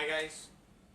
Hi guys,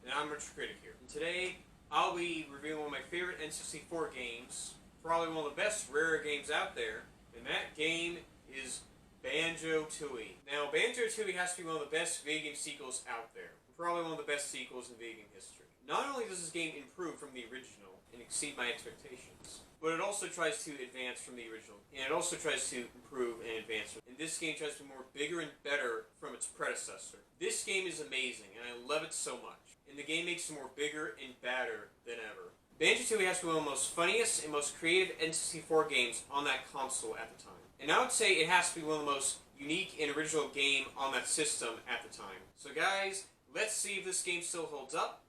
and I'm Retro Critic here. And today, I'll be reviewing one of my favorite N64 games, probably one of the best Rare games out there, and that game is Banjo Tooie. Now, Banjo Tooie has to be one of the best video game sequels out there, probably one of the best sequels in video game history. Not only does this game improve from the original and exceed my expectations, but it also tries to advance from the original, and it also tries to improve and advance. And this game tries to be more bigger and better from its predecessor. This game is amazing, and I love it so much. And the game makes it more bigger and badder than ever. Banjo Tooie has to be one of the most funniest and most creative N64 games on that console at the time. And I would say it has to be one of the most unique and original game on that system at the time. So guys, let's see if this game still holds up,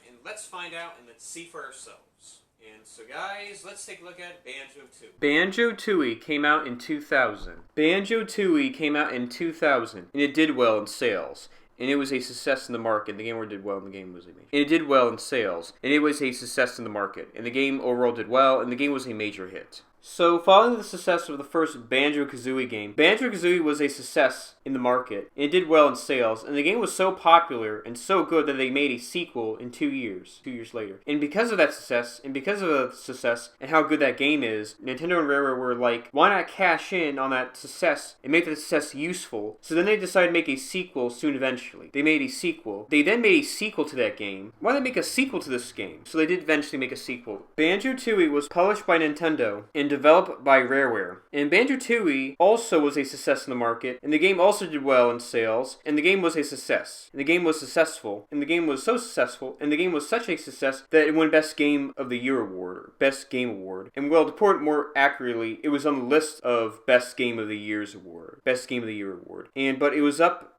and let's find out and let's see for ourselves. And so guys, let's take a look at Banjo Tooie. Banjo Tooie came out in 2000. Banjo Tooie came out in 2000, and it did well in sales. And it was a success in the market. The game did well, and the game was amazing. And it did well in sales, and it was a success in the market. And the game overall did well, and the game was a major hit. So, following the success of the first Banjo Kazooie game, Banjo Kazooie was a success in the market, and it did well in sales, and the game was so popular and so good that they made a sequel in 2 years later. And because of that success, and how good that game is, Nintendo and Rareware were like, why not cash in on that success and make that success useful? So then they decided to make a sequel soon eventually. They made a sequel. They then made a sequel to that game. Why did they make a sequel to this game? So they did eventually make a sequel. Banjo Tooie was published by Nintendo and developed by Rareware. And Banjo Tooie also was a success in the market, and the game also did well in sales, and the game was a success. And the game was successful, and the game was so successful, and the game was such a success that it won Best Game of the Year award, or Best Game Award. And well, to put it more accurately, it was on the list of Best Game of the Year's award. Best Game of the Year award. But it was up,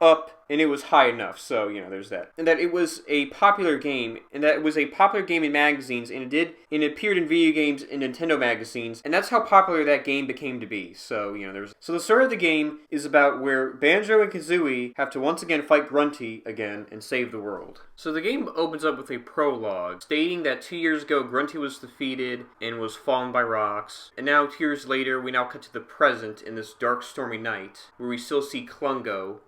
and it was high enough, so, there's that. And that it was a popular game, and that it was a popular game in magazines, and it appeared in video games in Nintendo magazines, and that's how popular that game became to be. So, So the story of the game is about where Banjo and Kazooie have to once again fight Grunty again and save the world. So the game opens up with a prologue stating that 2 years ago Grunty was defeated and was fallen by rocks, and now 2 years later we now cut to the present in this dark stormy night where we still see Klungo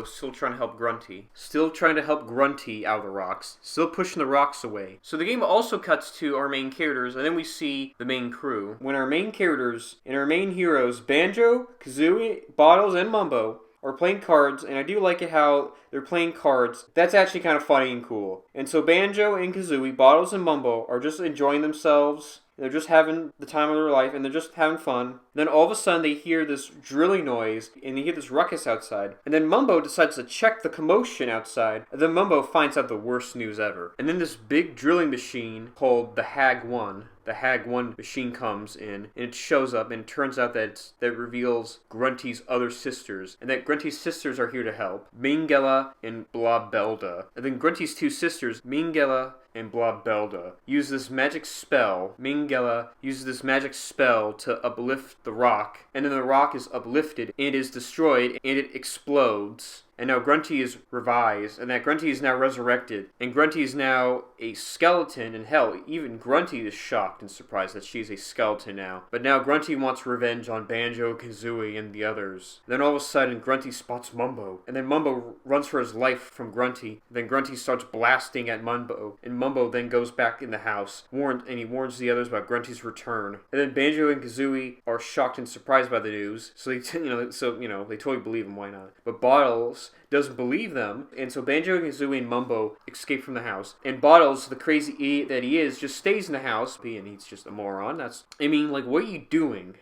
still trying to help Grunty. Still trying to help Grunty out of the rocks. Still pushing the rocks away. So the game also cuts to our main characters, and then we see the main crew. When our main characters and our main heroes, Banjo, Kazooie, Bottles, and Mumbo, are playing cards, and I do like it how they're playing cards. That's actually kind of funny and cool. And so Banjo and Kazooie, Bottles, and Mumbo are just enjoying themselves. They're just having the time of their life, and they're just having fun. And then all of a sudden, they hear this drilling noise, and they hear this ruckus outside. And then Mumbo decides to check the commotion outside. And then Mumbo finds out the worst news ever. And then this big drilling machine called the Hag-1. The Hag-1 machine comes in, and it shows up, and it turns out that it reveals Grunty's other sisters, and that Grunty's sisters are here to help. Mingella and Blobelda. And then Grunty's two sisters, Mingella and Blobelda, use this magic spell. Mingella uses this magic spell to uplift the rock, and then the rock is uplifted, and it is destroyed, and it explodes. And now Grunty is revised, and that Grunty is now resurrected, and Grunty is now a skeleton, and hell, even Grunty is shocked and surprised that she's a skeleton now. But now Grunty wants revenge on Banjo, Kazooie, and the others. Then all of a sudden, Grunty spots Mumbo, and then Mumbo runs for his life from Grunty. Then Grunty starts blasting at Mumbo, and Mumbo then goes back in the house, and he warns the others about Grunty's return. And then Banjo and Kazooie are shocked and surprised by the news, so they totally believe him, why not? But Bottles doesn't believe them, and so Banjo, Kazooie, and Mumbo escape from the house. And Bottles, the crazy idiot that he is, just stays in the house, and he's just a moron. What are you doing?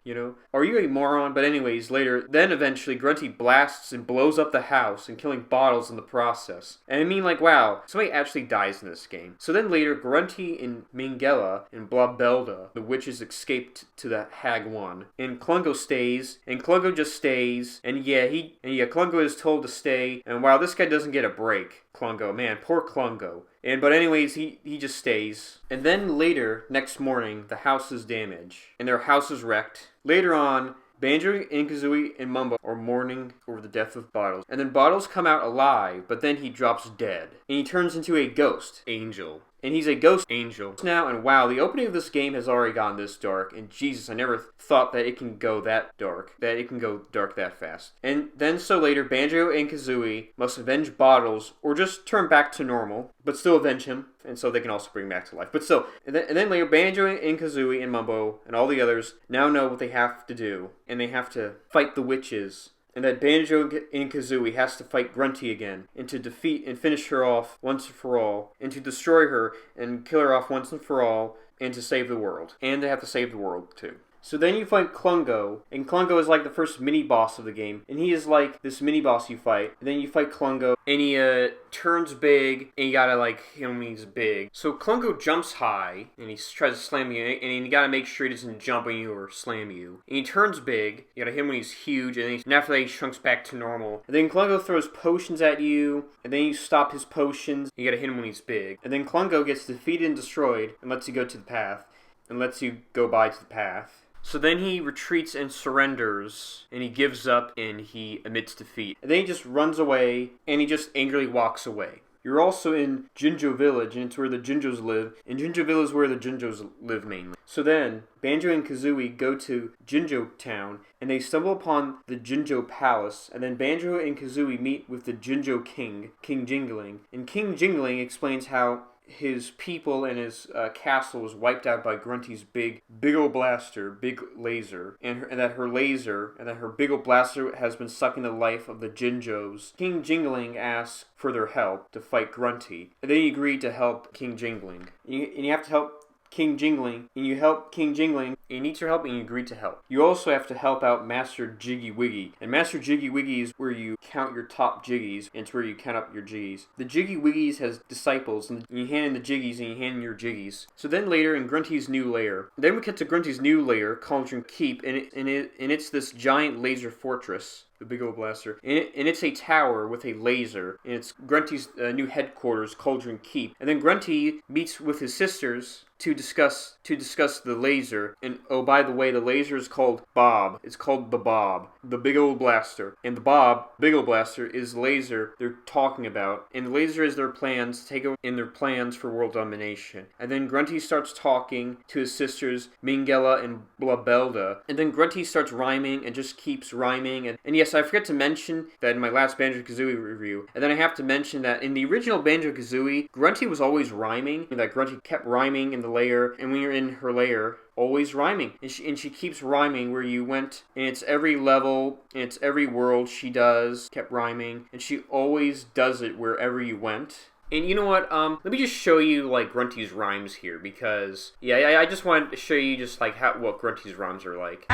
Are you a moron? But anyways, then eventually Grunty blasts and blows up the house and killing Bottles in the process. And wow, somebody actually dies in this game. So then later, Grunty and Mingella and Blobelda, the witches, escaped to the Hag-1. And Klungo stays, and Klungo just stays, and Klungo is told to stay, and wow, this guy doesn't get a break. Klungo, man, poor Klungo. But anyways, he just stays. And then later, next morning, the house is damaged, and their house is wrecked. Later on, Banjo and Kazooie and Mumbo are mourning over the death of Bottles. And then Bottles come out alive, but then he drops dead. And he turns into a ghost angel. and he's a ghost angel now, and wow, the opening of this game has already gone this dark, and Jesus, I never thought that it can go that dark, that fast. And then so later, Banjo and Kazooie must avenge Bottles, or just turn back to normal, but still avenge him, and so they can also bring him back to life. But still, and then later, Banjo and Kazooie and Mumbo and all the others now know what they have to do, and they have to fight the witches. And that Banjo and Kazooie has to fight Grunty again, and to defeat and finish her off once and for all, and to destroy her and kill her off once and for all, and to save the world. And they have to save the world, too. So then you fight Klungo, and Klungo is like the first mini-boss of the game, and he is like this mini-boss you fight, and then you fight Klungo, and he turns big, and you gotta like hit him when he's big. So Klungo jumps high, and he tries to slam you, and you gotta make sure he doesn't jump on you or slam you. And he turns big, you gotta hit him when he's huge, and then after that he shrinks back to normal. And then Klungo throws potions at you, and then you stop his potions, you gotta hit him when he's big. And then Klungo gets defeated and destroyed, and lets you go to the path, and lets you go by to the path. So then he retreats and surrenders, and he gives up, and he admits defeat. And then he just runs away, and he just angrily walks away. You're also in Jinjo Village, and it's where the Jinjos live, and Jinjo Village is where the Jinjos live mainly. So then, Banjo and Kazooie go to Jinjo Town, and they stumble upon the Jinjo Palace, and then Banjo and Kazooie meet with the Jinjo King, King Jingling. And King Jingling explains how his people and his castle was wiped out by Grunty's big old blaster, big laser, and that her big old blaster has been sucking the life of the Jinjos. King Jingling asks for their help to fight Grunty, and they agree to help King Jingling. And you have to help King Jingling, and you help King Jingling, and he needs your help, and you agree to help. You also have to help out Master Jiggy Wiggy, and Master Jiggy Wiggy is where you count your top Jiggies, and it's where you count up your Jiggies. The Jiggy Wiggies has disciples, and you hand in the Jiggies, and you hand in your Jiggies. So then later in Grunty's new lair, then we get to Grunty's new lair, Cauldron Keep, and it's this giant laser fortress. The big old blaster. And it's a tower with a laser. And it's Grunty's new headquarters, Cauldron Keep. And then Grunty meets with his sisters to discuss the laser. And oh, by the way, the laser is called Bob. It's called the Bob, the big old blaster. And the Bob, big old blaster, is the laser they're talking about. And the laser is their plans to take over in their plans for world domination. And then Grunty starts talking to his sisters, Mingella and Blabelda. And then Grunty starts rhyming and just keeps rhyming. And yes, I forgot to mention that in my last Banjo-Kazooie review, and then I have to mention that in the original Banjo-Kazooie, Grunty was always rhyming, and that Grunty kept rhyming in the lair, and when you're in her lair, always rhyming. And she keeps rhyming where you went, and it's every level, and it's every world she kept rhyming, and she always does it wherever you went. And you know what, let me just show you, like, Grunty's rhymes here, because, yeah, I just wanted to show you just, like, what Grunty's rhymes are like.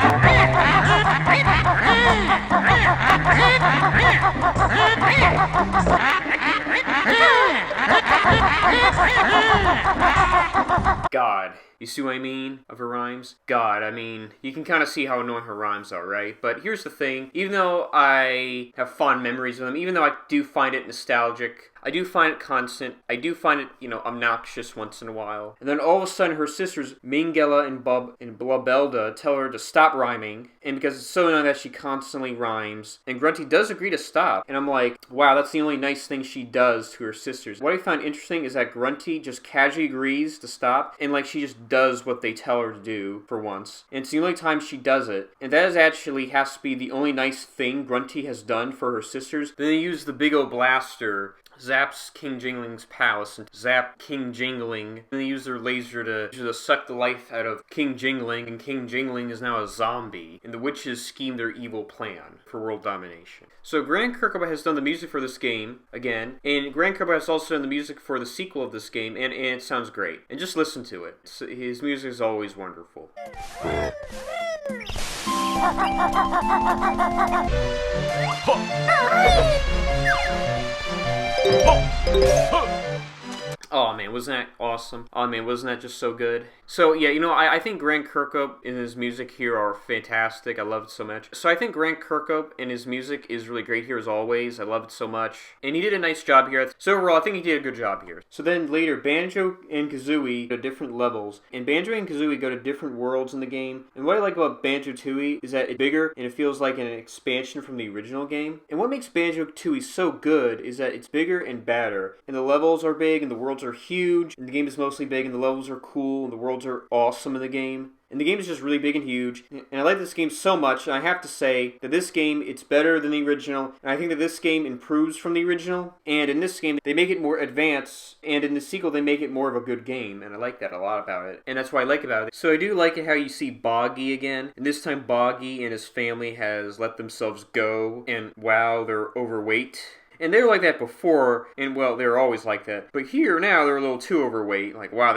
God. You see what I mean of her rhymes? God, I mean, you can kind of see how annoying her rhymes are, right? But here's the thing, even though I have fond memories of them, even though I do find it nostalgic, I do find it constant, I do find it, obnoxious once in a while. And then all of a sudden her sisters, Mingella and Blabelda, tell her to stop rhyming, and because it's so annoying that she constantly rhymes, and Grunty does agree to stop, and I'm like, wow, that's the only nice thing she does to her sisters. What I find interesting is that Grunty just casually agrees to stop, and like she just does what they tell her to do for once. And it's the only time she does it. And that actually has to be the only nice thing Grunty has done for her sisters. Then they use the big old blaster, zaps King Jingling's palace, and zap King Jingling. And they use their laser to suck the life out of King Jingling, and King Jingling is now a zombie. And the witches scheme their evil plan for world domination. So Grant Kirkhope has done the music for this game, again, and Grant Kirkhope has also done the music for the sequel of this game, and it sounds great. And just listen to it. His music is always wonderful. Oh man, wasn't that awesome? Oh man, wasn't that just so good? So yeah, I think Grant Kirkhope and his music here are fantastic. I love it so much. So I think Grant Kirkhope and his music is really great here as always. I love it so much. And he did a nice job here. So overall, I think he did a good job here. So then later, Banjo and Kazooie go to different levels. And Banjo and Kazooie go to different worlds in the game. And what I like about Banjo Tooie is that it's bigger and it feels like an expansion from the original game. And what makes Banjo Tooie so good is that it's bigger and badder. And the levels are big and the worlds are huge, and the game is mostly big, and the levels are cool, and the worlds are awesome in the game. And the game is just really big and huge. And I like this game so much, and I have to say that this game, it's better than the original. And I think that this game improves from the original. And in this game, they make it more advanced. And in the sequel, they make it more of a good game. And I like that a lot about it. And that's what I like about it. So I do like it how you see Boggy again. And this time, Boggy and his family has let themselves go. And wow, they're overweight. And they were like that before, and well, they were always like that. But here, now, they're a little too overweight. Like, wow,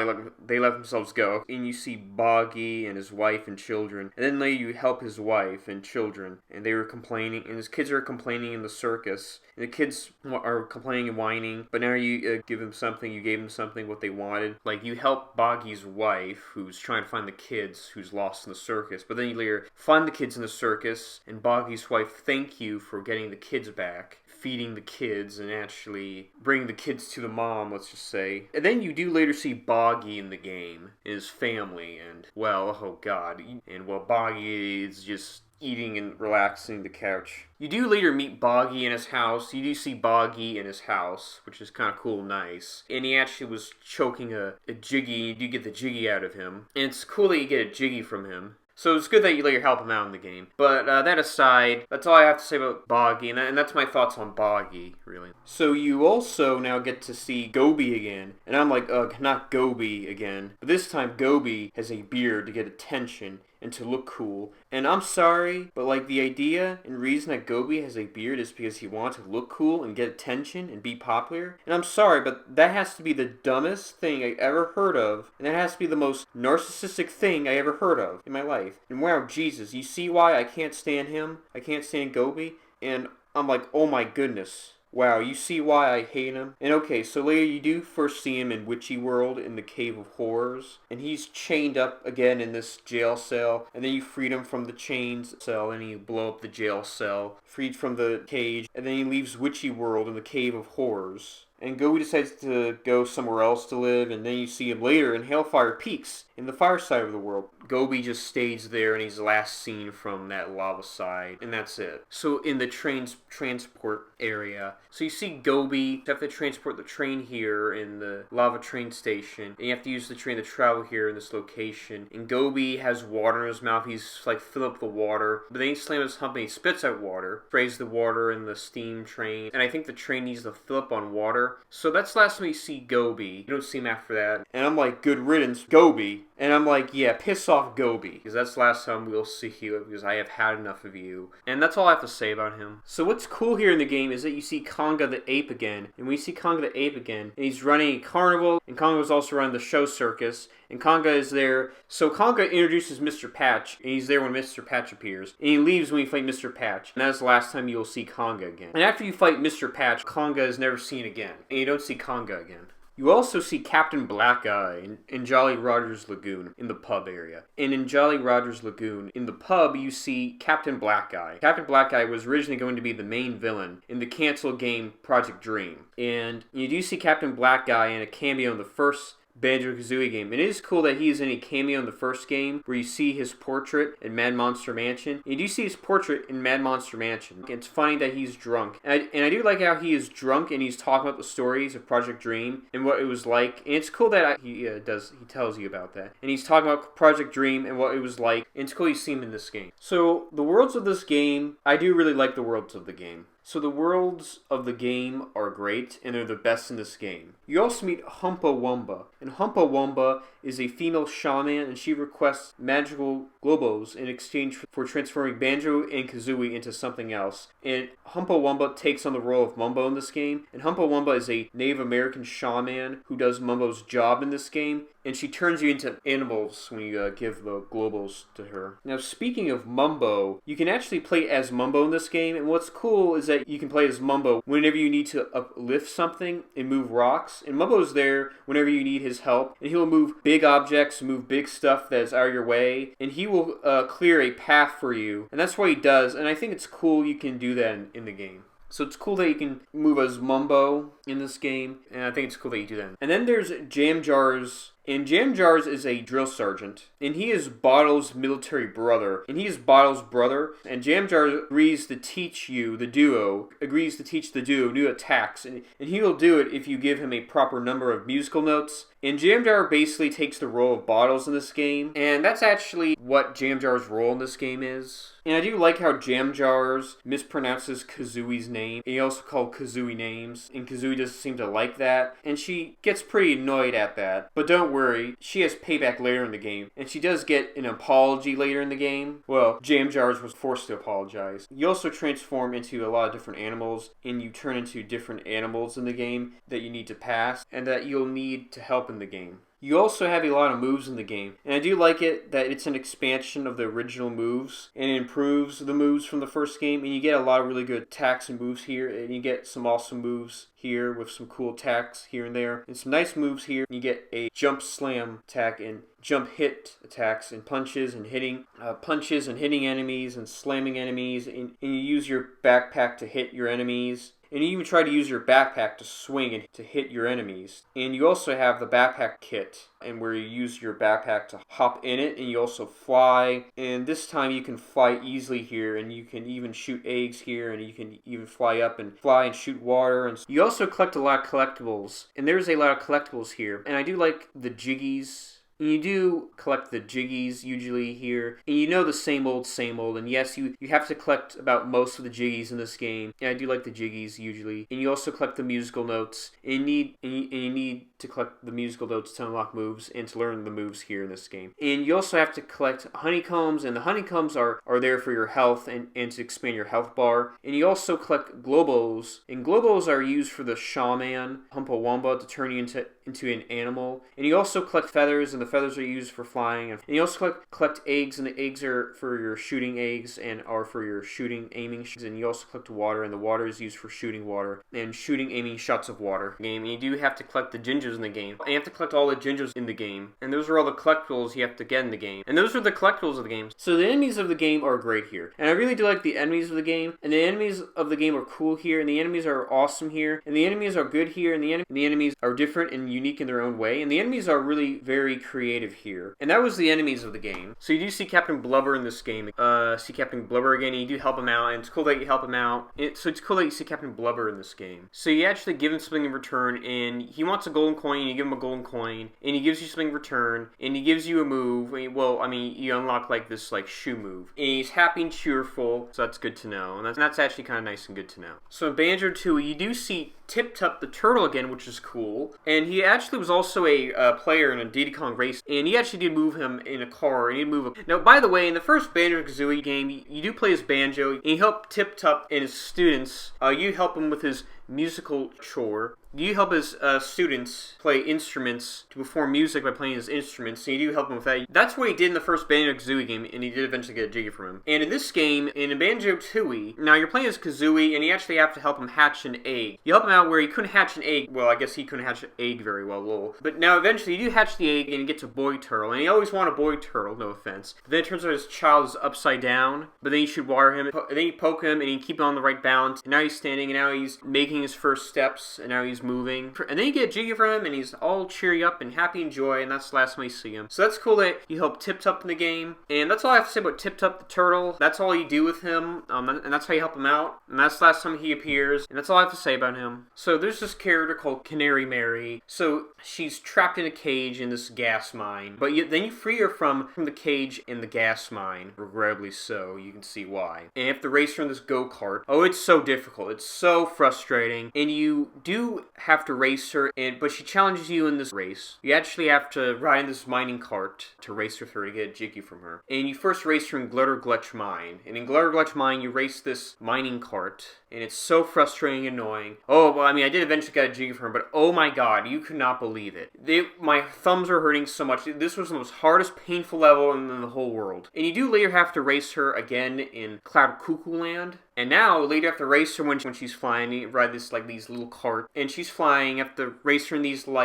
they let themselves go. And you see Boggy and his wife and children. And then later you help his wife and children. And they were complaining, and his kids are complaining in the circus. And the kids are complaining and whining. But now you give them something, you gave them something, what they wanted. Like, you help Boggy's wife, who's trying to find the kids, who's lost in the circus. But then you later find the kids in the circus, and Boggy's wife thank you for getting the kids back. Feeding the kids and actually bringing the kids to the mom, let's just say. And then you do later see Boggy in the game, and his family, and, well, oh god. And, well, Boggy is just eating and relaxing the couch. You do later meet Boggy in his house. You do see Boggy in his house, which is kind of cool and nice. And he actually was choking a Jiggy. You do get the Jiggy out of him. And it's cool that you get a Jiggy from him. So it's good that you let your help him out in the game. But that aside, that's all I have to say about Boggy, and that's my thoughts on Boggy, really. So you also now get to see Goby again. And I'm like, ugh, not Goby again. But this time Goby has a beard to get attention and to look cool. And I'm sorry, but like the idea and reason that Goby has a beard is because he wants to look cool and get attention and be popular. And I'm sorry, but that has to be the dumbest thing I ever heard of. And that has to be the most narcissistic thing I ever heard of in my life. And wow, Jesus, you see why I can't stand him? I can't stand Goby? And I'm like, oh my goodness. Wow, you see why I hate him? And okay, so later you do first see him in Witchy World in the Cave of Horrors. And he's chained up again in this jail cell. And then you freed him from the chains cell and you blow up the jail cell. Freed from the cage. And then he leaves Witchy World in the Cave of Horrors. And Goby decides to go somewhere else to live, and then you see him later in Hellfire Peaks, in the fire side of the world. Goby just stays there, and he's last seen from that lava side, and that's it. So in the transport area, so you see Goby, you have to transport the train here in the lava train station, and you have to use the train to travel here in this location. And Goby has water in his mouth, he's like fill up the water, but then he slams his hump and he spits out water, sprays the water in the steam train, and I think the train needs to fill up on water. So that's the last time you see Goby. You don't see him after that. And I'm like, good riddance, Goby. And I'm like, yeah, piss off Goby. Because that's the last time we'll see you, because I have had enough of you. And that's all I have to say about him. So what's cool here in the game is that you see Conga the Ape again. And we see Conga the Ape again. And he's running a carnival. And Conga's also running the show circus. And Conga is there. So Conga introduces Mr. Patch. And he's there when Mr. Patch appears. And he leaves when you fight Mr. Patch. And that's the last time you'll see Conga again. And after you fight Mr. Patch, Conga is never seen again. And you don't see Conga again. You also see Captain Black Eye in Jolly Roger's Lagoon in the pub area. And in Jolly Roger's Lagoon, in the pub, you see Captain Black Eye. Captain Black Eye was originally going to be the main villain in the canceled game Project Dream. And you do see Captain Black Eye in a cameo in the first Banjo Kazooie game. And it is cool that he is in a cameo in the first game where you see his portrait in Mad Monster Mansion. And you do see his portrait in Mad Monster Mansion. It's funny that he's drunk. And I do like how he is drunk and he's talking about the stories of Project Dream and what it was like. And it's cool that he tells you about that. And he's talking about Project Dream and what it was like. And it's cool you see him in this game. So the worlds of this game, I do really like the worlds of the game. So the worlds of the game are great, and they're the best in this game. You also meet Humpa Wumba, and Humpa Wumba is a female shaman, and she requests magical globos in exchange for transforming Banjo and Kazooie into something else. And Humpa Wumba takes on the role of Mumbo in this game, and Humpa Wumba is a Native American shaman who does Mumbo's job in this game, and she turns you into animals when you give the globos to her. Now, speaking of Mumbo, you can actually play as Mumbo in this game, and what's cool is that you can play as Mumbo whenever you need to uplift something and move rocks, and Mumbo's there whenever you need his help, and he'll move big objects, move big stuff that's out of your way, and he will clear a path for you, and that's what he does, and I think it's cool you can do that in the game. So it's cool that you can move as Mumbo in this game, and I think it's cool that you do that. And then there's Jam Jar's And Jam Jars is a drill sergeant, and he is Bottle's military brother, and he is Bottle's brother, and Jam Jars agrees to teach you, the duo, new attacks, and he will do it if you give him a proper number of musical notes. And Jam Jar basically takes the role of Bottles in this game, and that's actually what Jam Jar's role in this game is. And I do like how Jam Jars mispronounces Kazooie's name. He also called Kazooie names, and Kazooie doesn't seem to like that, and she gets pretty annoyed at that. But don't worry, she has payback later in the game, and she does get an apology later in the game. Well, Jam Jars was forced to apologize. You also transform into a lot of different animals, and you turn into different animals in the game that you need to pass, and that you'll need to help in the game. You also have a lot of moves in the game, and I do like it that it's an expansion of the original moves, and it improves the moves from the first game, and you get a lot of really good attacks and moves here, and you get some awesome moves here with some cool attacks here and there, and some nice moves here. You get a jump slam attack and jump hit attacks and punches and hitting enemies and slamming enemies, and you use your backpack to hit your enemies. And you even try to use your backpack to swing and to hit your enemies. And you also have the backpack kit, and where you use your backpack to hop in it, and you also fly. And this time you can fly easily here, and you can even shoot eggs here, and you can even fly up and fly and shoot water. And you also collect a lot of collectibles, and there's a lot of collectibles here. And I do like the jiggies. And you do collect the jiggies usually here, and you know the same old, and yes, you have to collect about most of the jiggies in this game, and I do like the jiggies usually. And you also collect the musical notes, and you need to collect the musical notes to unlock moves and to learn the moves here in this game. And you also have to collect honeycombs, and the honeycombs are there for your health and to expand your health bar. And you also collect globos, and globos are used for the shaman, Humpa Wumpa, to turn you into an animal. And you also collect feathers, and the feathers are used for flying. And you also collect eggs, and the eggs are for your shooting eggs and are for your aiming. And you also collect water, and the water is used for shooting water and aiming shots of water. And you do have to collect the gingers in the game. And you have to collect all the gingers in the game. And those are all the collectibles you have to get in the game. And those are the collectibles of the game. So the enemies of the game are great here. And I really do like the enemies of the game. And the enemies of the game are cool here. And the enemies are awesome here. And the enemies are good here. And the enemies are different and unique in their own way. And the enemies are really very creative here. And that was the enemies of the game. So you do see Captain Blubber in this game. See Captain Blubber again, and you do help him out, and it's cool that you help him out. So it's cool that you see Captain Blubber in this game. So you actually give him something in return, and he wants a golden coin, and you give him a golden coin, and he gives you something in return, and he gives you a move. You unlock like this shoe move. And he's happy and cheerful, so that's good to know. And that's actually kind of nice and good to know. So in Banjo Tooie, you do see Tip Tup the turtle again, which is cool. And he actually was also a player in a Diddy Kong race, and he actually did move him in a car, and he'd move him. Now, by the way, in the first Banjo Kazooie game, you do play as Banjo, and you help Tip Tup and his students. You help him with his musical chore. You help his students play instruments to perform music by playing his instruments, and you do help him with that. That's what he did in the first Banjo Kazooie game, and he did eventually get a jiggy from him. And in this game, in Banjo Tooie, now you're playing as Kazooie, and you actually have to help him hatch an egg. You help him out where he couldn't hatch an egg. Well, I guess he couldn't hatch an egg very well, lol. But now eventually you do hatch the egg, and he gets a boy turtle, and he always wanted a boy turtle, no offense. But then it turns out his child is upside down, but then you should water him, and then you poke him, and you keep him on the right balance. And now he's standing, and now he's making his first steps, and now he's moving. And then you get a jiggy from him, and he's all cheery up and happy and joy, and that's the last time you see him. So that's cool that you help Tip Tup in the game. And that's all I have to say about Tip Tup the turtle. That's all you do with him, and that's how you help him out. And that's the last time he appears, and that's all I have to say about him. So there's this character called Canary Mary. So she's trapped in a cage in this gas mine, but then you free her from the cage in the gas mine, regrettably so. You can see why. And you have to race her in this go-kart. Oh, it's so difficult. It's so frustrating. And you do have to race her, but she challenges you in this race. You actually have to ride in this mining cart to race with her to get a jiggy from her. And you first race her in Glutter Glutch Mine. And in Glutter Glutch Mine, you race this mining cart, and it's so frustrating and annoying. Oh, well, I did eventually get a jiggy from her, but oh my god, you could not believe it. My thumbs are hurting so much. This was the most hardest, painful level in the whole world. And you do later have to race her again in Cloud Cuckoo Land. And now, later you have to race her when she's flying. You ride these little cart. And she's flying. You have to race her in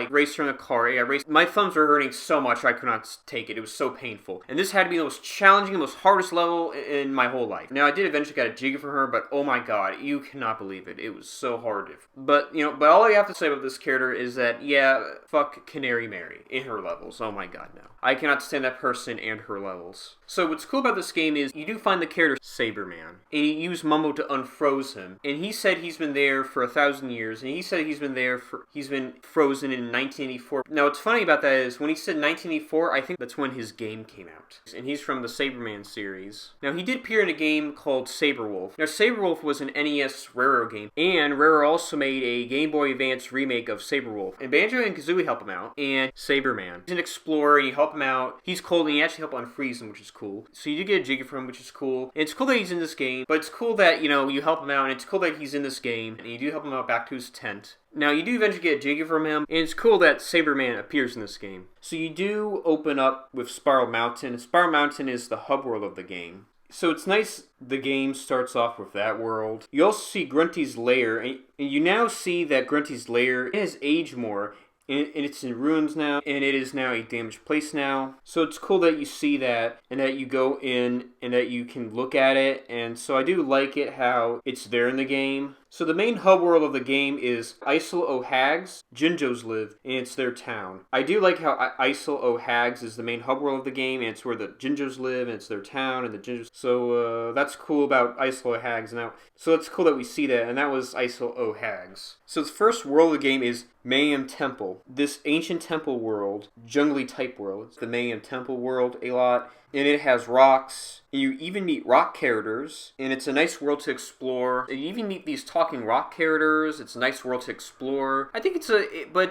race her in a car. Yeah, my thumbs were hurting so much I could not take it. It was so painful. And this had to be the most challenging, the most hardest level in my whole life. Now, I did eventually get a jiggy from her, but oh my god, you you cannot believe it. It was so hard. But all I have to say about this character is that, yeah, fuck Canary Mary in her levels. Oh my god, no. I cannot stand that person and her levels. So what's cool about this game is you do find the character Saberman, and you use Mumbo to unfroze him. And he said he's been there for 1,000 years, and he said he's been frozen in 1984. Now what's funny about that is when he said 1984, I think that's when his game came out. And he's from the Saberman series. Now he did appear in a game called Saberwolf. Now Saberwolf was an NES Rareware game, and Rareware also made a Game Boy Advance remake of Saberwolf. And Banjo and Kazooie help him out, and Saberman. He's an explorer, and you help him out. He's cold, and you actually help unfreeze him, which is cool. So you do get a Jiggy from him, which is cool. And it's cool that he's in this game, but it's cool that, you help him out, and it's cool that he's in this game, and you do help him out back to his tent. Now, you do eventually get a Jiggy from him, and it's cool that Saberman appears in this game. So you do open up with Spiral Mountain. Spiral Mountain is the hub world of the game. So it's nice the game starts off with that world. You also see Grunty's lair, and you now see that Grunty's lair has aged more, and it's in ruins now, and it is now a damaged place now. So it's cool that you see that, and that you go in, and that you can look at it, and so I do like it how it's there in the game. So the main hub world of the game is Isle o' Hags. Jinjos live, and it's their town. I do like how Isle o' Hags is the main hub world of the game, and it's where the Jinjos live, and it's their town, and the Jinjos. So that's cool about Isle o' Hags now. So it's cool that we see that, and that was Isle o' Hags. So the first world of the game is Mayhem Temple. This ancient temple world, jungly type world. It's the Mayhem Temple world a lot. And it has rocks, and you even meet rock characters, and it's a nice world to explore. And you even meet these talking rock characters. It's a nice world to explore. I think it's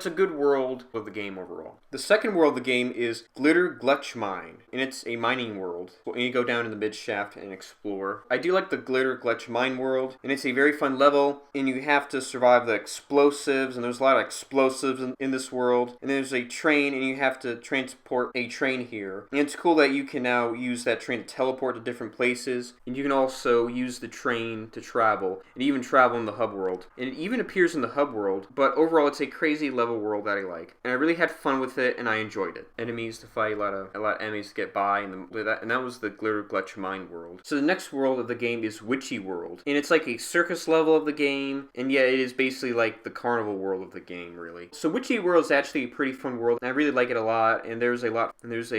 a good world of the game overall. The second world of the game is Glitter Glutch Mine, and it's a mining world. And you go down in the mid shaft and explore. I do like the Glitter Glutch Mine world, and it's a very fun level, and you have to survive the explosives, and there's a lot of explosives in this world. And there's a train, and you have to transport a train here. And it's cool that you can now use that train to teleport to different places, and you can also use the train to travel, and even travel in the hub world. And it even appears in the hub world, but overall it's a crazy level world that I like. And I really had fun with it, and I enjoyed it. Enemies to fight, a lot of enemies to get by, and that was the Glitter Glutch Mine world. So the next world of the game is Witchy World, and it's like a circus level of the game, and yeah, it is basically like the carnival world of the game, really. So Witchy World is actually a pretty fun world, and I really like it a lot, and there's a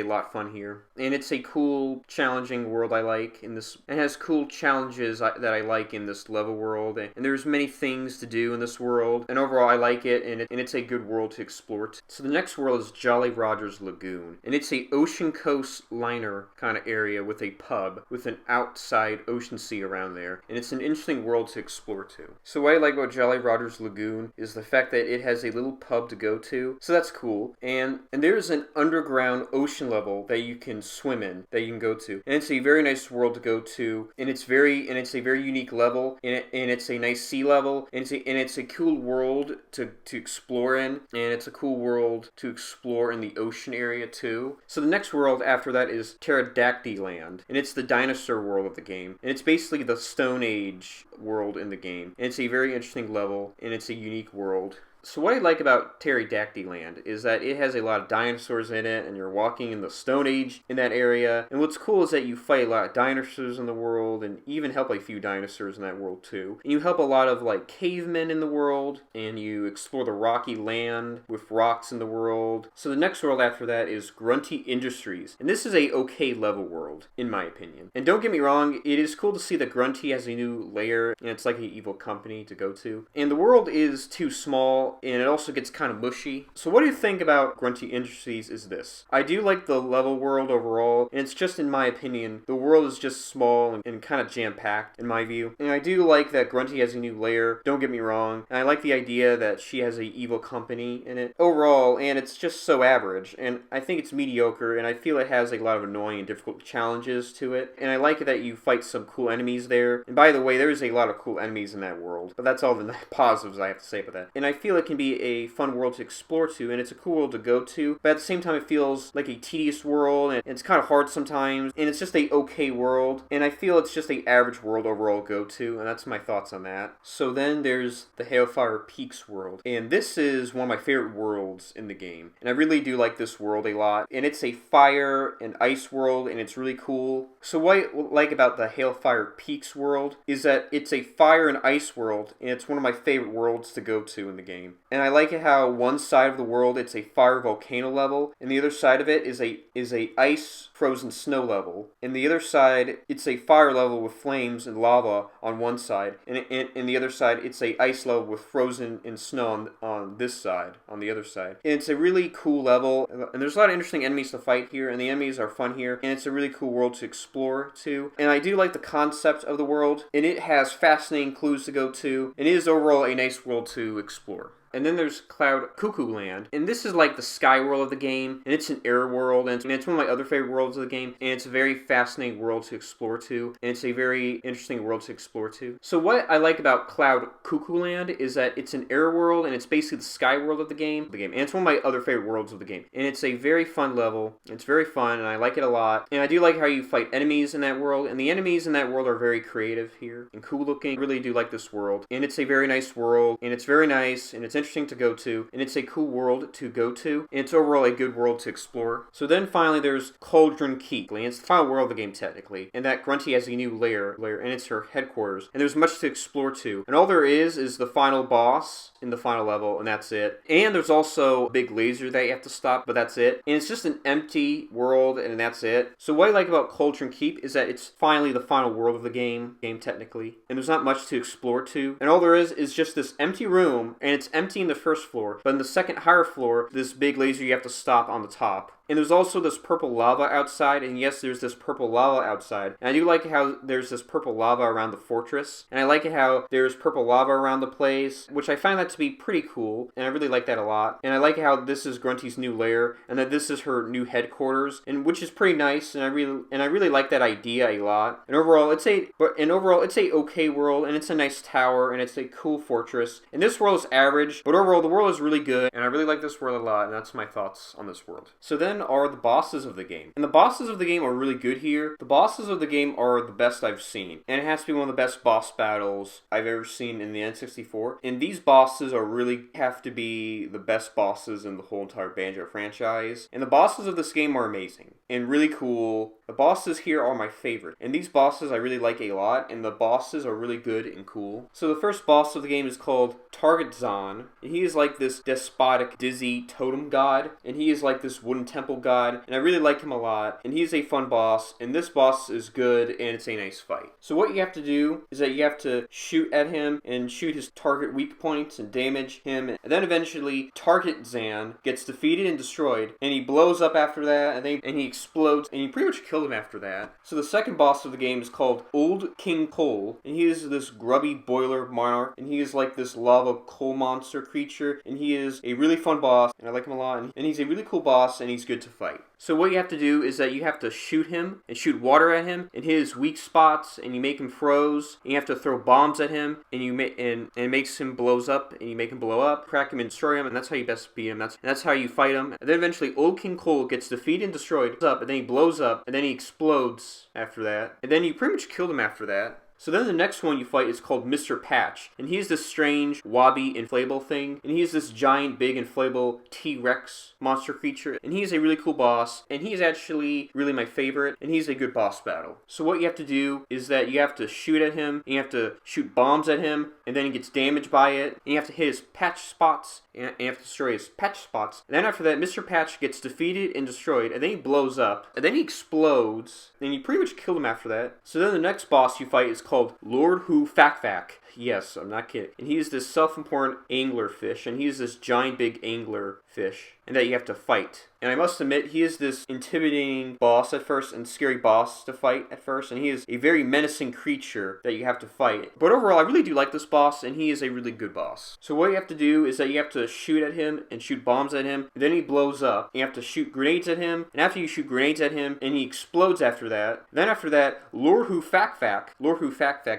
lot fun here. And it's a cool, challenging world I like in this. It has cool challenges that I like in this level world, and there's many things to do in this world, and overall I like it, and it's a good world to explore. So the next world is Jolly Roger's Lagoon, and it's a ocean coast liner kind of area with a pub with an outside ocean sea around there, and it's an interesting world to explore too. So what I like about Jolly Roger's Lagoon is the fact that it has a little pub to go to, so that's cool, and there's an underground ocean level that you can swim in, that you can go to, and it's a very nice world to go to, and it's a very unique level, and it's a nice sea level, and it's a cool world to explore in, and it's a cool world to explore in the ocean area too. So the next world after that is TERRYDACTYLAND, and it's the dinosaur world of the game, and it's basically the Stone Age world in the game, and it's a very interesting level, and it's a unique world. So what I like about TERRYDACTYLAND is that it has a lot of dinosaurs in it, and you're walking in the Stone Age in that area. And what's cool is that you fight a lot of dinosaurs in the world, and even help a few dinosaurs in that world too. And you help a lot of like cavemen in the world, and you explore the rocky land with rocks in the world. So the next world after that is Grunty Industries, and this is a okay level world in my opinion. And don't get me wrong, it is cool to see that Grunty has a new lair, and it's like an evil company to go to. And the world is too small, and it also gets kind of mushy. So what do you think about Grunty Industries is this. I do like the level world overall, and it's just in my opinion, the world is just small and kind of jam-packed in my view. And I do like that Grunty has a new lair, don't get me wrong, and I like the idea that she has a evil company in it overall, and it's just so average, and I think it's mediocre, and I feel it has a lot of annoying and difficult challenges to it, and I like it that you fight some cool enemies there. And by the way, there's a lot of cool enemies in that world, but that's all the positives I have to say about that. And I feel it can be a fun world to explore to, and it's a cool world to go to, but at the same time it feels like a tedious world, and it's kind of hard sometimes, and it's just a okay world, and I feel it's just a average world overall to go to, and that's my thoughts on that. So then there's the Hailfire Peaks world, and this is one of my favorite worlds in the game, and I really do like this world a lot, and it's a fire and ice world, and it's really cool. So what I like about the Hailfire Peaks world is that it's a fire and ice world, and it's one of my favorite worlds to go to in the game. And I like it how one side of the world it's a fire volcano level, and the other side of it is a ice frozen snow level. And the other side it's a fire level with flames and lava on one side, and the other side it's a ice level with frozen and snow on this side, on the other side. And it's a really cool level, and there's a lot of interesting enemies to fight here, and the enemies are fun here, and it's a really cool world to explore too. And I do like the concept of the world, and it has fascinating clues to go to, and it is overall a nice world to explore. And then there's Cloud Cuckoo Land, and this is like the sky world of the game, and it's an air world, and it's one of my other favorite worlds of the game, and it's a very fascinating world to explore to, and it's a very interesting world to explore to. So what I like about Cloud Cuckoo Land is that it's an air world, and it's basically the sky world of the game, and it's one of my other favorite worlds of the game. And it's a very fun level, it's very fun, and I like it a lot, and I do like how you fight enemies in that world, and the enemies in that world are very creative here, and cool looking. I really do like this world, and it's a very nice world, and it's very nice, and it's interesting to go to, and it's a cool world to go to, and it's overall a good world to explore. So then finally there's Cauldron Keep, and it's the final world of the game technically, and that Grunty has a new lair, and it's her headquarters, and there's much to explore to, and all there is the final boss in the final level, and that's it. And there's also a big laser that you have to stop, but that's it. And it's just an empty world, and that's it. So what I like about Cauldron Keep is that it's finally the final world of the game technically, and there's not much to explore to, and all there is just this empty room, and it's empty in the first floor, but in the second higher floor, this big laser you have to stop on the top. And there's also this purple lava outside, and yes, there's this purple lava outside. And I do like how there's this purple lava around the fortress, and I like it how there's purple lava around the place, which I find that to be pretty cool, and I really like that a lot. And I like how this is Grunty's new lair, and that this is her new headquarters, and which is pretty nice, and I really like that idea a lot. And overall, it's a okay world, and it's a nice tower, and it's a cool fortress. And this world is average, but overall the world is really good, and I really like this world a lot, and that's my thoughts on this world. So then are the bosses of the game. And the bosses of the game are really good here. The bosses of the game are the best I've seen. And it has to be one of the best boss battles I've ever seen in the N64. And these bosses have to be the best bosses in the whole entire Banjo franchise. And the bosses of this game are amazing and really cool. The bosses here are my favorite. And these bosses I really like a lot, and the bosses are really good and cool. So the first boss of the game is called Target Zon. And he is like this despotic, dizzy totem god. And he is like this wooden temple god, and I really like him a lot, and he's a fun boss, and this boss is good, and it's a nice fight. So what you have to do is that you have to shoot at him and shoot his target weak points and damage him, and then eventually Target Zan gets defeated and destroyed, and he blows up after that, and he explodes, and you pretty much kill him after that. So the second boss of the game is called Old King Coal, and he is this grubby boiler monarch, and he is like this lava coal monster creature, and he is a really fun boss, and I like him a lot, and he's a really cool boss, and he's good to fight. So what you have to do is that you have to shoot him and shoot water at him and hit his weak spots, and you make him froze, and you have to throw bombs at him, and it makes him blows up, and you make him blow up, crack him and destroy him, and that's how you best beat him. That's how you fight him. And then eventually Old King Cole gets defeated and destroyed, and then he blows up, and then he explodes after that, and then you pretty much killed him after that. So then the next one you fight is called Mr. Patch, and he's this strange, wobby, inflatable thing, and he's this giant, big, inflatable T-Rex monster creature, and he's a really cool boss, and he's actually really my favorite, and he's a good boss battle. So what you have to do is that you have to shoot at him, and you have to shoot bombs at him, and then he gets damaged by it, and you have to hit his patch spots, and you have to destroy his patch spots, and then after that, Mr. Patch gets defeated and destroyed, and then he blows up, and then he explodes, and you pretty much kill him after that. So then the next boss you fight is called Lord Who Fack Fack. Yes, I'm not kidding. And he's this self-important angler fish, and he's this giant big angler fish, and that you have to fight. And I must admit, he is this intimidating boss at first, and scary boss to fight at first, and he is a very menacing creature that you have to fight. But overall, I really do like this boss, and he is a really good boss. So what you have to do is that you have to shoot at him, and shoot bombs at him, and then he blows up. You have to shoot grenades at him, and after you shoot grenades at him, and he explodes after that. Then after that, Lord Who Fack Fack,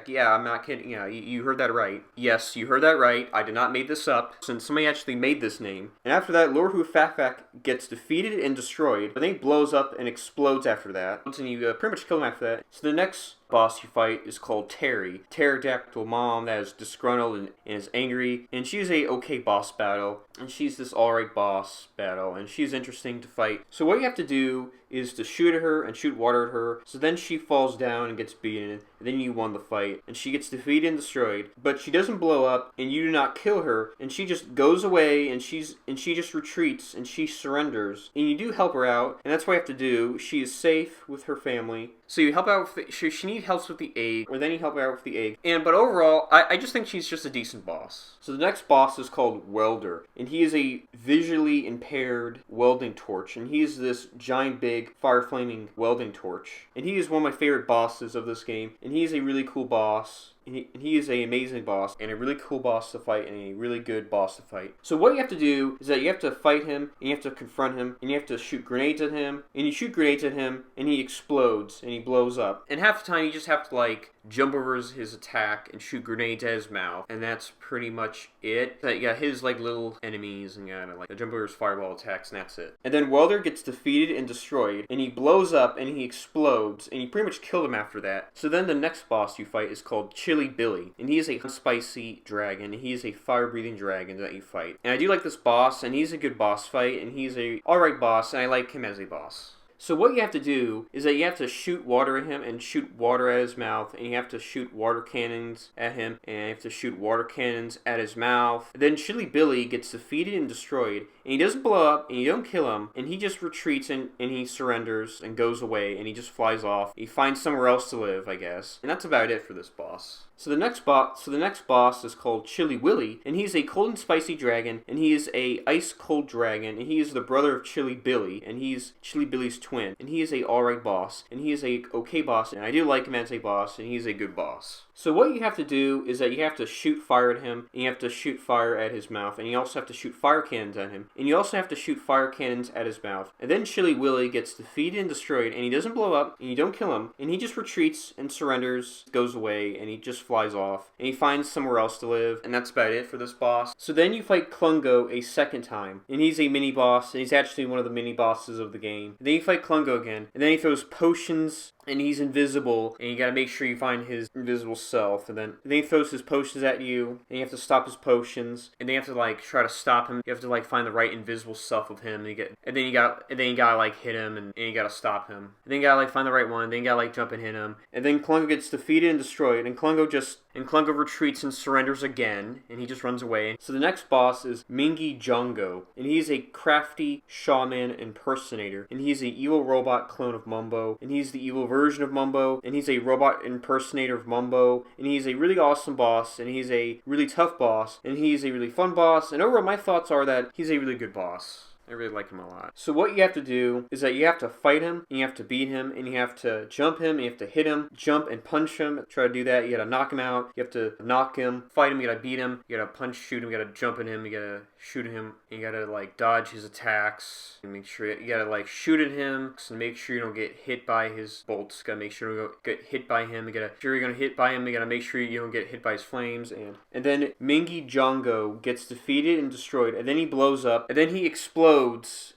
yeah, I'm not kidding, yeah, you heard heard that right. Yes, you heard that right. I did not make this up, since somebody actually made this name. And after that, Lord Hufafak gets defeated and destroyed, but then he blows up and explodes after that. And you pretty much kill him after that. So the next boss you fight is called Terry. Pterodactyl mom that is disgruntled and is angry, and she's a okay boss battle, and she's this alright boss battle, and she's interesting to fight. So what you have to do is to shoot at her and shoot water at her, so then she falls down and gets beaten, and then you won the fight, and she gets defeated and destroyed, but she doesn't blow up, and you do not kill her, and she just goes away, and she just retreats, and she surrenders, and you do help her out, and that's what you have to do. She is safe with her family, so you help out with she needs help with the egg, or then you help her out with the egg, but overall, I just think she's just a decent boss. So the next boss is called Welder, and he is a visually impaired welding torch, and he is this giant big fire flaming welding torch, and he is one of my favorite bosses of this game, and he is a really cool boss. He is an amazing boss, and a really cool boss to fight, and a really good boss to fight. So what you have to do is that you have to fight him, and you have to confront him, and you have to shoot grenades at him, and you shoot grenades at him, and he explodes, and he blows up. And half the time you just have to, like, jump over his attack and shoot grenades at his mouth, and that's pretty much it. You got his, like, little enemies, and you gotta, like, jump over his fireball attacks, and that's it. And then Welder gets defeated and destroyed, and he blows up, and he explodes, and you pretty much killed him after that. So then the next boss you fight is called Chili Billy, and he is a spicy dragon. He is a fire-breathing dragon that you fight. And I do like this boss, and he's a good boss fight, and he's a alright boss, and I like him as a boss. So what you have to do is that you have to shoot water at him and shoot water at his mouth, and you have to shoot water cannons at him, and you have to shoot water cannons at his mouth. Then Chili Billy gets defeated and destroyed, and he doesn't blow up, and you don't kill him, and he just retreats and he surrenders and goes away, and he just flies off. He finds somewhere else to live, I guess. And that's about it for this boss. So the next boss is called Chili Willy, and he's a cold and spicy dragon, and he is a ice cold dragon, and he is the brother of Chili Billy, and he's Chili Billy's twin, and he is a alright boss, and he is a okay boss, and I do like him as a boss, and he's a good boss. So what you have to do is that you have to shoot fire at him, and you have to shoot fire at his mouth, and you also have to shoot fire cannons at him, and you also have to shoot fire cannons at his mouth. And then Chili Willy gets defeated and destroyed, and he doesn't blow up, and you don't kill him, and he just retreats and surrenders, goes away, and he just flies off, and he finds somewhere else to live, and that's about it for this boss. So then you fight Klungo a second time, and he's a mini boss, and he's actually one of the mini bosses of the game. And then you fight Klungo again, and then he throws potions, and he's invisible, and you gotta make sure you find his invisible self, and then he throws his potions at you, and you have to stop his potions, and then you have to, like, try to stop him. You have to, like, find the right invisible self of him, and then you gotta like hit him, and you gotta stop him. And then you gotta, like, find the right one, then you gotta, like, jump and hit him, and then Klungo gets defeated and destroyed, and Klungo retreats and surrenders again, and he just runs away. So the next boss is Mingy Jongo, and he's a crafty shaman impersonator, and he's an evil robot clone of Mumbo, and he's the evil version of Mumbo, and he's a robot impersonator of Mumbo, and he's a really awesome boss, and he's a really tough boss, and he's a really fun boss, and overall my thoughts are that he's a really good boss. I really like him a lot. So what you have to do is that you have to fight him, and you have to beat him, and you have to jump him, and you have to hit him, jump and punch him. Try to do that. You gotta knock him out. You have to knock him, fight him, you gotta beat him, you gotta punch, shoot him, you gotta jump at him, you gotta shoot him, and you gotta, like, dodge his attacks. And make sure you gotta, like, shoot at him, and make sure you don't get hit by his bolts. Gotta make sure you don't get hit by him. You gotta sure you're gonna hit by him. You gotta make sure you don't get hit by his flames. And then Mingy Jongo gets defeated and destroyed, and then he blows up, and then he explodes,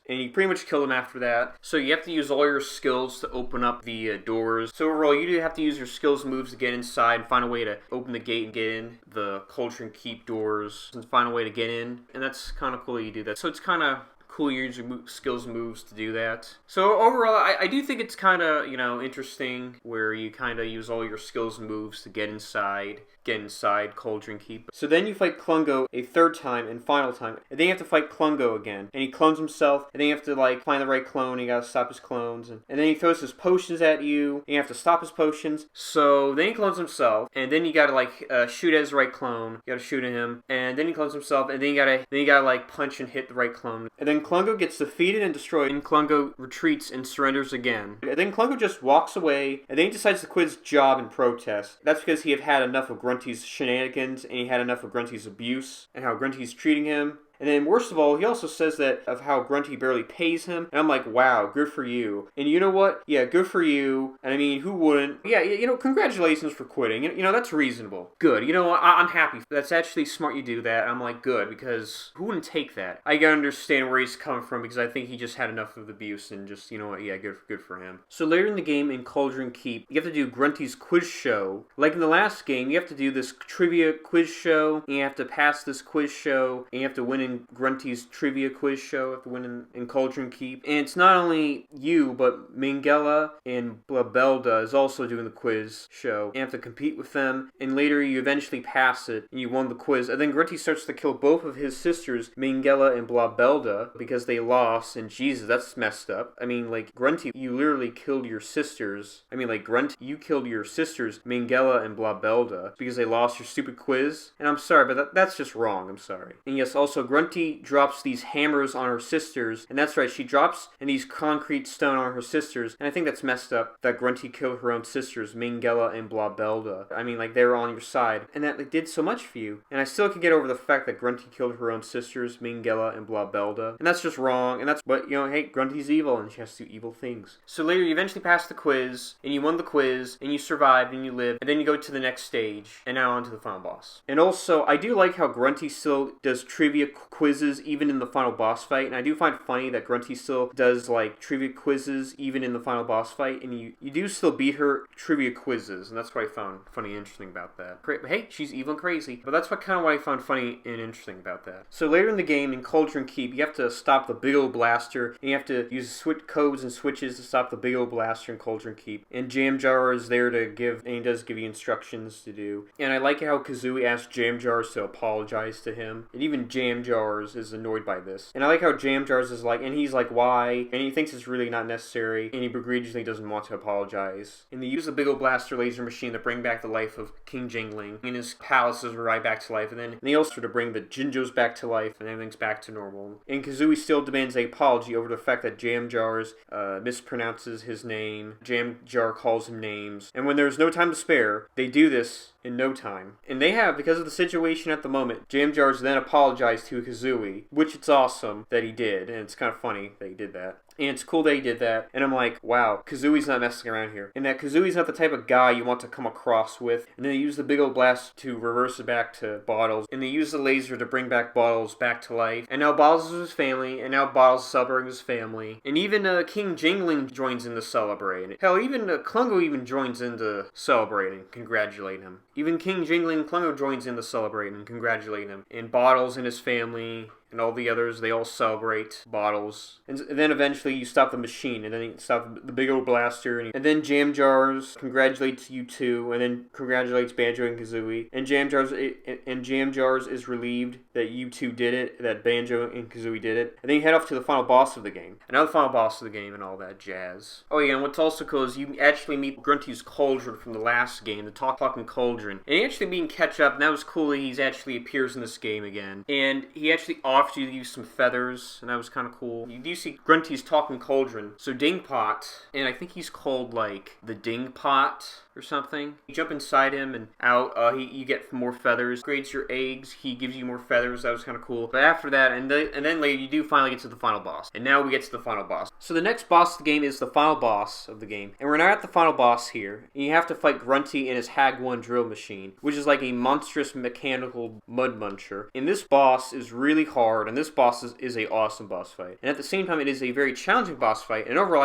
and you pretty much kill him after that. So you have to use all your skills to open up the doors. So overall, you do have to use your skills and moves to get inside and find a way to open the gate and get in the Cauldron Keep doors and find a way to get in. And that's kind of cool you do that. So it's kind of cool you use your skills and moves to do that. So overall, I do think it's kind of, interesting where you kind of use all your skills and moves to get inside Cauldron Keep. So then you fight Klungo a third time and final time. And then you have to fight Klungo again. And he clones himself. And then you have to, like, find the right clone. You gotta stop his clones. And then he throws his potions at you. And you have to stop his potions. So then he clones himself. And then you gotta, like, shoot at his right clone. You gotta shoot at him. And then he clones himself. And then you gotta like, punch and hit the right clone. And then Klungo gets defeated and destroyed. And Klungo retreats and surrenders again. And then Klungo just walks away. And then he decides to quit his job in protest. That's because he had had enough of Grunty's shenanigans, and he had enough of Grunty's abuse, and how Grunty's treating him. And then worst of all, he also says that of how Grunty barely pays him. And I'm like, wow, good for you. And you know what? Yeah, good for you. And I mean, who wouldn't? Yeah, congratulations for quitting. That's reasonable. Good. I'm happy. That's actually smart you do that. I'm like, good, because who wouldn't take that? I gotta understand where he's coming from, because I think he just had enough of the abuse and just, yeah, good for him. So later in the game in Cauldron Keep, you have to do Grunty's quiz show. Like in the last game, you have to do this trivia quiz show, and you have to pass this quiz show, and you have to win in Grunty's trivia quiz show, you have to win in Cauldron Keep. And it's not only you, but Mingella and Blabelda is also doing the quiz show. You have to compete with them, and later you eventually pass it, and you won the quiz. And then Grunty starts to kill both of his sisters, Mingella and Blabelda, because they lost, and Jesus, that's messed up. I mean, like, Grunty, you literally killed your sisters. I mean, like, Grunty, you killed your sisters, Mingella and Blabelda, because they lost your stupid quiz. And I'm sorry, but that's just wrong. I'm sorry. And yes, also, Grunty drops these hammers on her sisters, and that's right, she drops these concrete stone on her sisters, and I think that's messed up that Grunty killed her own sisters, Mingella and Blabelda. I mean, like, they were on your side, and that, like, did so much for you. And I still can get over the fact that Grunty killed her own sisters, Mingella and Blabelda, and that's just wrong, and that's, but, hey, Grunty's evil, and she has to do evil things. So later, you eventually pass the quiz, and you won the quiz, and you survived, and you lived, and then you go to the next stage, and now on to the final boss. And also, I do like how Grunty still does trivia quizzes even in the final boss fight, and I do find it funny that Grunty still does, like, trivia quizzes even in the final boss fight, and you do still beat her trivia quizzes, and that's what I found funny and interesting about that. Hey, she's evil and crazy, but that's what I found funny and interesting about that. So later in the game, in Cauldron Keep, you have to stop the big old blaster, and you have to use switch codes and switches to stop the big old blaster in Cauldron Keep. And Jam Jar is there to give, and he does give you instructions to do. And I like how Kazooie asks Jam Jars to apologize to him, and even Jam Jars is annoyed by this. And I like how Jam Jars is like, and he's like, why? And he thinks it's really not necessary, and he begrudgingly doesn't want to apologize. And they use the big old blaster laser machine to bring back the life of King Jingling, and his palaces are right back to life. And then they also to bring the Jinjos back to life, and everything's back to normal. And Kazooie still demands an apology over the fact that Jam Jars mispronounces his name. Jam Jar calls him names. And when there's no time to spare, they do this in no time. And they have, because of the situation at the moment, Jam Jars then apologized to Kazooie, which it's awesome that he did, and it's kind of funny that he did that. And it's cool that he did that. And I'm like, wow, Kazooie's not messing around here. And that Kazooie's not the type of guy you want to come across with. And then they use the big old blast to reverse it back to Bottles. And they use the laser to bring back Bottles back to life. And now Bottles is his family. And now Bottles is celebrating his family. And even King Jingling joins in to celebrate. Hell, even Klungo even joins in to celebrate and congratulate him. Even King Jingling and Klungo joins in to celebrate and congratulate him. And Bottles and his family and all the others, they all celebrate Bottles. And then eventually you stop the machine, and then you stop the big old blaster, and then Jam Jars congratulates you too, and then congratulates Banjo and Kazooie. And Jam Jars is relieved that you two did it, that Banjo and Kazooie did it. And then you head off to the final boss of the game. Another final boss of the game and all that jazz. Oh yeah, and what's also cool is you actually meet Grunty's Cauldron from the last game, the Talking Cauldron. And he actually being catch up, and that was cool that he actually appears in this game again. And he actually offers you to use some feathers, and that was kind of cool. You do see Grunty's Talking Cauldron. So Dingpot, and I think he's called like the Dingpot or something. You jump inside him and out, you get more feathers. Grades your eggs, he gives you more feathers. That was kind of cool. But after that, and then later, you do finally get to the final boss. And now we get to the final boss. So the next boss of the game is the final boss of the game. And we're now at the final boss here. And you have to fight Grunty and his Hag 1 drill machine, which is like a monstrous mechanical mud muncher. And this boss is really hard, and this boss is a awesome boss fight. And at the same time, it is a very challenging boss fight. And overall,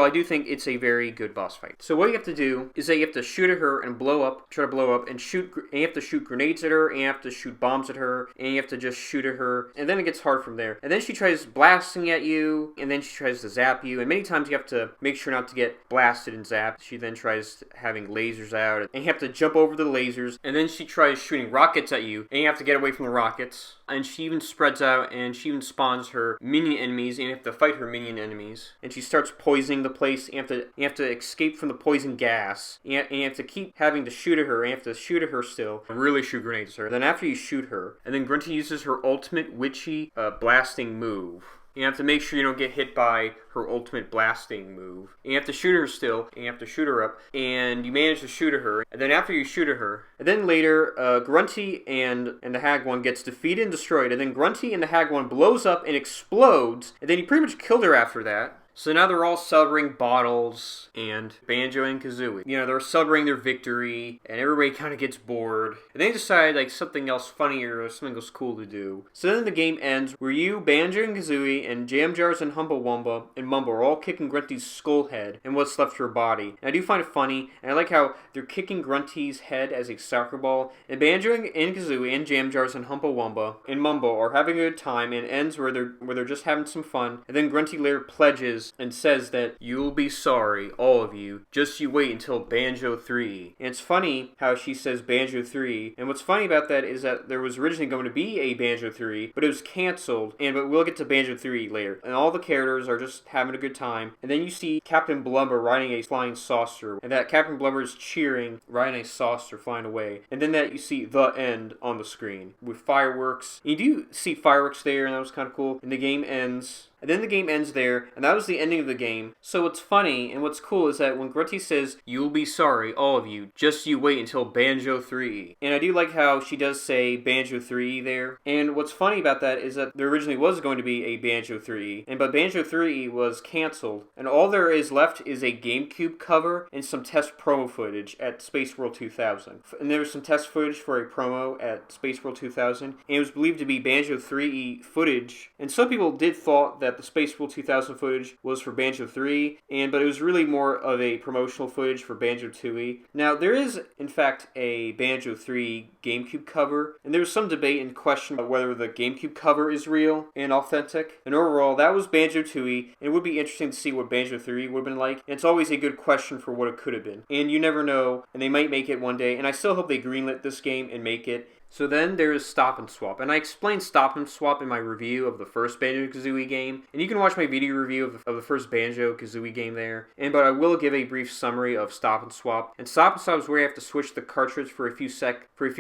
I do think it's a very good boss fight. So what you have to do is that you have to shoot at her and try to blow up, and you have to shoot grenades at her, and you have to shoot bombs at her, and you have to just shoot at her, and then it gets hard from there. And then she tries blasting at you, and then she tries to zap you, and many times you have to make sure not to get blasted and zapped. She then tries having lasers out, and you have to jump over the lasers, and then she tries shooting rockets at you, and you have to get away from the rockets. And she even spreads out, and she even spawns her minion enemies, and you have to fight her minion enemies. And she starts poisoning the place. You have to escape from the poison gas. And you have to keep having to shoot at her, and you have to shoot at her still. And really shoot grenades at her. Then after you shoot her, and then Grunty uses her ultimate witchy blasting move. You have to make sure you don't get hit by her ultimate blasting move. And you have to shoot her still, and you have to shoot her up, and you manage to shoot her. And then after you shoot her, and then later, Grunty and the Hag one gets defeated and destroyed, and then Grunty and the Hag one blows up and explodes, and then you pretty much killed her after that. So now they're all celebrating Bottles and Banjo and Kazooie. You know, they're celebrating their victory, and everybody kind of gets bored. And they decide, like, something else funnier or something else cool to do. So then the game ends where you, Banjo and Kazooie, and Jam Jars and Humblewumba and Mumbo are all kicking Grunty's skull head and what's left of her body. And I do find it funny, and I like how they're kicking Grunty's head as a soccer ball. And Banjo and Kazooie and Jam Jars and Humblewumba and Mumbo are having a good time, and it ends where they're just having some fun. And then Grunty later pledges and says that you'll be sorry, all of you, just you wait until Banjo 3. And it's funny how she says Banjo 3, and what's funny about that is that there was originally going to be a Banjo 3, but it was cancelled, but we'll get to Banjo 3 later. And all the characters are just having a good time, and then you see Captain Blubber riding a flying saucer, and that Captain Blubber is cheering, riding a saucer flying away, and then that you see the end on the screen, with fireworks. And you do see fireworks there, and that was kind of cool, and the game ends. And then the game ends there, and that was the ending of the game. So what's funny and what's cool is that when Grunty says, you'll be sorry, all of you, just you wait until Banjo 3. And I do like how she does say Banjo 3 there. And what's funny about that is that there originally was going to be a Banjo 3, but Banjo 3 was cancelled. And all there is left is a GameCube cover and some test promo footage at Space World 2000. And there was some test footage for a promo at Space World 2000, and it was believed to be Banjo 3 footage. And some people did thought that the Space World 2000 footage was for Banjo 3, but it was really more of a promotional footage for Banjo Tooie. Now, there is, in fact, a Banjo 3 GameCube cover, and there was some debate and question about whether the GameCube cover is real and authentic. And overall, that was Banjo Tooie, and it would be interesting to see what Banjo 3 would have been like. And it's always a good question for what it could have been. And you never know, and they might make it one day, and I still hope they greenlit this game and make it. So then there is Stop and Swap, and I explained Stop and Swap in my review of the first Banjo-Kazooie game, and you can watch my video review of the first Banjo-Kazooie game there, but I will give a brief summary of Stop and Swap. And Stop and Swap is where you have to switch the cartridge for a few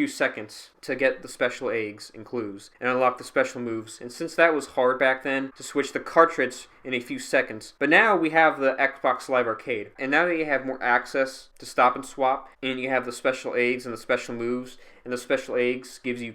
seconds to get the special eggs and clues, and unlock the special moves, and since that was hard back then, to switch the cartridge in a few seconds. But now we have the Xbox Live Arcade, and now that you have more access to Stop and Swap, and you have the special eggs and the special moves, and the special eggs gives you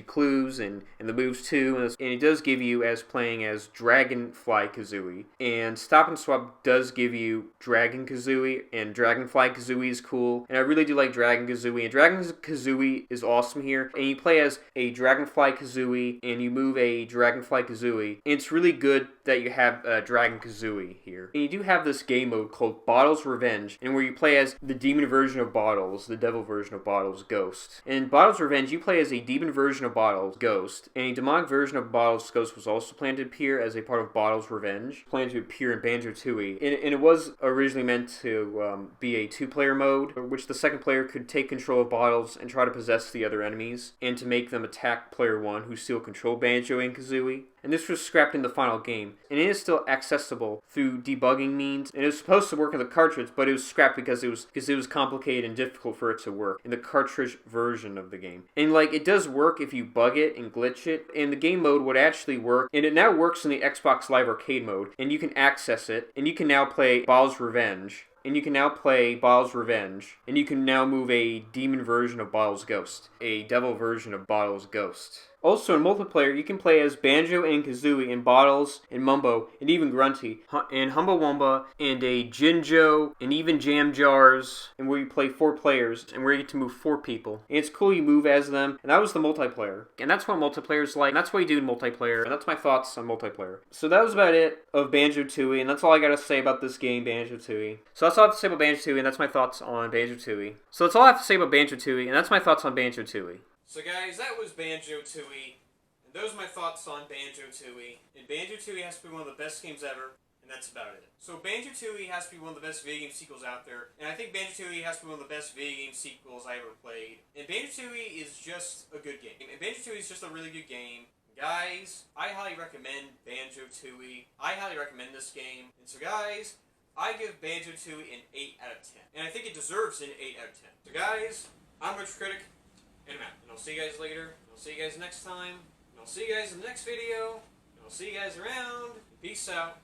clues and the moves too, and it does give you as playing as Dragonfly Kazooie. And Stop and Swap does give you Dragon Kazooie, and Dragonfly Kazooie is cool, and I really do like Dragon Kazooie, and Dragon Kazooie is awesome here. And you play as a Dragonfly Kazooie, and you move a Dragonfly Kazooie, and it's really good that you have Dragon Kazooie here. And you do have this game mode called Bottles Revenge, and where you play as the demon version of Bottles, the devil version of Bottles, Ghost. In Bottles Revenge, you play as a demon version of Bottles, Ghost, and a demonic version of Bottles, Ghost was also planned to appear as a part of Bottles Revenge, planned to appear in Banjo Tooie. And it was originally meant to be a two-player mode, which the second player could take control of Bottles and try to possess the other enemies, and to make them attack player one, who still controlled Banjo and Kazooie. And this was scrapped in the final game, and it is still accessible through debugging means. And it was supposed to work in the cartridge, but it was scrapped because it was complicated and difficult for it to work in the cartridge version of the game. And it does work if you bug it and glitch it, and the game mode would actually work, and it now works in the Xbox Live Arcade mode, and you can access it, and you can now play Bottles Revenge. And you can now play Bottles Revenge, and you can now move a demon version of Bottles Ghost, a devil version of Bottles Ghost. Also, in multiplayer, you can play as Banjo and Kazooie and Bottles and Mumbo and even Grunty and Humblewumba and a Jinjo and even Jam Jars, and where you play 4 players and where you get to move 4 people. And it's cool you move as them, and that was the multiplayer. And that's what multiplayer is like, and that's what you do in multiplayer, and that's my thoughts on multiplayer. So that was about it of Banjo Tooie, and that's all I gotta say about this game, Banjo Tooie. So that's all I have to say about Banjo Tooie, and that's my thoughts on Banjo Tooie. So that's all I have to say about Banjo Tooie, and that's my thoughts on Banjo Tooie. So guys, that was Banjo Tooie, and those are my thoughts on Banjo Tooie. And Banjo Tooie has to be one of the best games ever, and that's about it. So Banjo Tooie has to be one of the best video game sequels out there, and I think Banjo Tooie has to be one of the best video game sequels I ever played. And Banjo Tooie is just a good game. And Banjo Tooie is just a really good game. Guys, I highly recommend Banjo Tooie. I highly recommend this game. And so guys, I give Banjo Tooie an 8 out of 10. And I think it deserves an 8 out of 10. So guys, I'm Retro Critic, and I'm out. And I'll see you guys later. And I'll see you guys next time. And I'll see you guys in the next video. And I'll I'll see you guys around. Peace out.